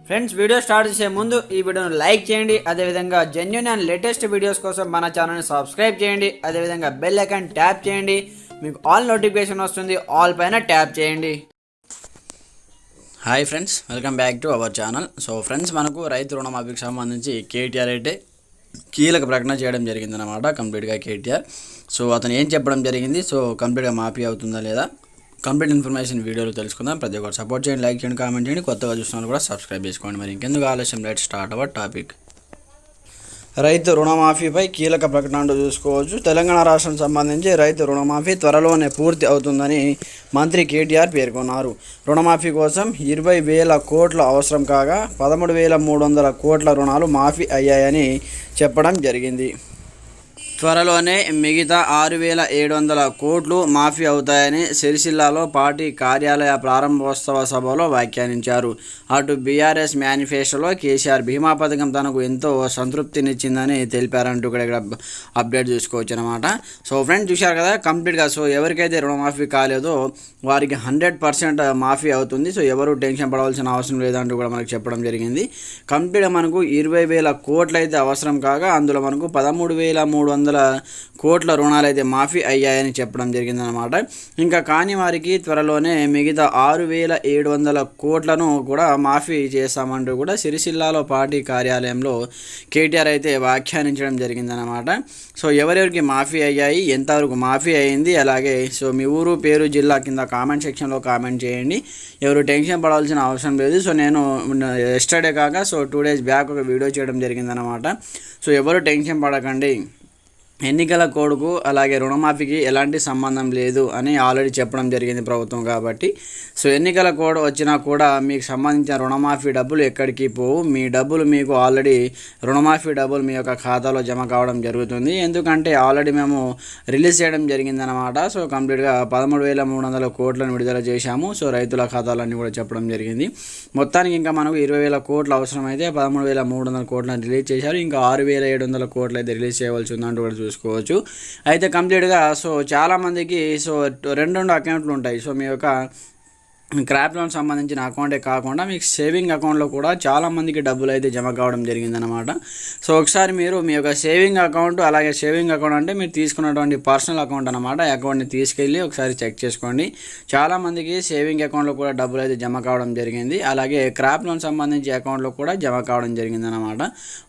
Friends, video start చేసే ముందు ఈ వీడియోను లైక్ చేయండి. అదేవిధంగా జెన్యూన్ అండ్ లేటెస్ట్ వీడియోస్ కోసం మన ఛానల్ని సబ్స్క్రైబ్ చేయండి. అదేవిధంగా బెల్ ఐకాన్ ట్యాప్ చేయండి. మీకు ఆల్ నోటిఫికేషన్ వస్తుంది. ఆల్ పైన ట్యాప్ చేయండి. Hi friends, welcome back to our channel. So friends, మనకు రైతు రుణమాఫీకి సంబంధించి KTR అయితే కీలక ప్రకటన చేయడం జరిగిందన్నమాట. కంప్లీట్గా KTR సో అతను ఏం చెప్పడం జరిగింది, సో కంప్లీట్గా మాఫీ అవుతుందా లేదా, కంప్లీట్ ఇన్ఫర్మేషన్ వీడియోలో తెలుసుకుందాం. ప్రతి ఒక్కరు సపోర్ట్ చేయండి, లైక్ చేయండి, కామెంట్ చేయండి. కొత్తగా చూస్తున్నారు కూడా సబ్స్క్రైబ్ చేసుకోండి. మరి ఇంకెందుకు ఆలస్యం, లెట్ స్టార్ట్ అవర్ టాపిక్. రైతు రుణమాఫీపై కీలక ప్రకటన అంటూ చూసుకోవచ్చు. తెలంగాణ రాష్ట్రం సంబంధించి రైతు రుణమాఫీ త్వరలోనే పూర్తి అవుతుందని మంత్రి KTR పేర్కొన్నారు. రుణమాఫీ కోసం 20,000 కోట్ల అవసరం కాగా 13,300 కోట్ల రుణాలు మాఫీ అయ్యాయని చెప్పడం జరిగింది. త్వరలోనే మిగతా 6,700 కోట్లు మాఫీ అవుతాయని సిరిసిల్లాలో పార్టీ కార్యాలయ ప్రారంభోత్సవ సభలో వ్యాఖ్యానించారు. అటు బీఆర్ఎస్ మేనిఫెస్టోలో కేసీఆర్ బీమా పథకం తనకు ఎంతో సంతృప్తినిచ్చిందని తెలిపారంటూ ఇక్కడ అప్డేట్ చూసుకోవచ్చు అనమాట. సో ఫ్రెండ్స్, చూశారు కదా కంప్లీట్గా. సో ఎవరికైతే రుణమాఫీ కాలేదో వారికి 100% మాఫీ అవుతుంది. సో ఎవరు టెన్షన్ పడవలసిన అవసరం లేదంటూ కూడా మనకు చెప్పడం జరిగింది. కంప్లీట్గా మనకు 20,000 కోట్లు అయితే అవసరం కాగా అందులో మనకు 13,300 కోట్ల రుణాలు అయితే మాఫీ అయ్యాయని చెప్పడం జరిగిందనమాట. ఇంకా కాని వారికి త్వరలోనే మిగతా 6,700 కోట్లను కూడా మాఫీ చేస్తామంటూ కూడా సిరిసిల్లాలో పార్టీ కార్యాలయంలో KTR అయితే వ్యాఖ్యానించడం జరిగిందనమాట. సో ఎవరెవరికి మాఫీ అయ్యాయి, ఎంతవరకు మాఫీ అయ్యింది, అలాగే సో మీ ఊరు పేరు జిల్లా కింద కామెంట్ సెక్షన్లో కామెంట్ చేయండి. ఎవరు టెన్షన్ పడాల్సిన అవసరం లేదు. సో నేను ఎస్టర్డే కాక 2 days బ్యాక్ ఒక వీడియో చేయడం జరిగిందనమాట. సో ఎవరు టెన్షన్ పడకండి, ఎన్నికల కోడ్కు అలాగే రుణమాఫీకి ఎలాంటి సంబంధం లేదు అని ఆల్రెడీ చెప్పడం జరిగింది ప్రభుత్వం. కాబట్టి సో ఎన్నికల కోడ్ వచ్చినా కూడా మీకు సంబంధించిన రుణమాఫీ డబ్బులు ఎక్కడికి పోవు. మీ డబ్బులు మీకు ఆల్రెడీ రుణమాఫీ డబ్బులు మీ యొక్క ఖాతాలో జమ కావడం జరుగుతుంది. ఎందుకంటే ఆల్రెడీ మేము రిలీజ్ చేయడం జరిగిందనమాట. సో కంప్లీట్గా 13,300 కోట్లను విడుదల చేశాము. సో రైతుల ఖాతాలన్నీ కూడా చెప్పడం జరిగింది. మొత్తానికి ఇంకా మనకు 20,000 కోట్లు అవసరమైతే 13,300 కోట్లను రిలీజ్ చేశారు. ఇంకా 6,700 కోట్లు అయితే రిలీజ్ చేయవలసి ఉందంటూ కూడా చూసుకోవచ్చు. అయితే కంప్లీట్గా సో చాలామందికి సో రెండు అకౌంట్లు ఉంటాయి. సో మీ యొక్క క్రాప్ లోన్ సంబంధించిన అకౌంటే కాకుండా మీకు సేవింగ్ అకౌంట్లో కూడా చాలామందికి డబ్బులు అయితే జమ కావడం జరిగిందనమాట. సో ఒకసారి మీరు మీ యొక్క సేవింగ్ అకౌంట్, అలాగే సేవింగ్ అకౌంట్ అంటే మీరు తీసుకున్నటువంటి పర్సనల్ అకౌంట్ అనమాట, అకౌంట్ని తీసుకెళ్ళి ఒకసారి చెక్ చేసుకోండి. చాలామందికి సేవింగ్ అకౌంట్లో కూడా డబ్బులు అయితే జమ కావడం జరిగింది. అలాగే క్రాప్ లోన్ సంబంధించి అకౌంట్లో కూడా జమ కావడం జరిగిందనమాట.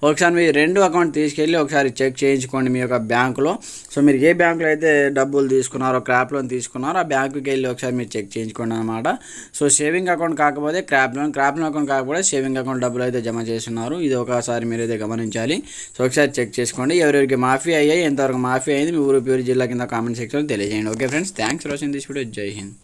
ఒకసారి మీరు 2 అకౌంట్ తీసుకెళ్ళి ఒకసారి చెక్ చేయించుకోండి మీ యొక్క బ్యాంకులో. సో మీరు ఏ బ్యాంకులో అయితే డబ్బులు తీసుకున్నారో, క్రాప్ లోన్ తీసుకున్నారో ఆ బ్యాంకుకి వెళ్ళి ఒకసారి మీరు చెక్ చేయించుకోండి అనమాట. సో సేవింగ్ అకౌంట్ కాకపోతే క్రాప్ లోన్ అకౌంట్ కాకపోతే సేవింగ్ అకౌంట్ డబ్బులు అయితే జమ చేస్తున్నారు. ఇది ఒకసారి మీరైతే గమనించాలి. సో ఒకసారి చెక్ చేసుకోండి. ఎవరెవరికి మాఫీ అయ్యాయి, ఎంతవరకు మాఫీ అయింది, మీ ఊరు పేరు జిల్లా కింద కామెంట్ సెక్షన్లో తెలియజేయండి. Okay friends, thanks for watching this video. జై హింద్.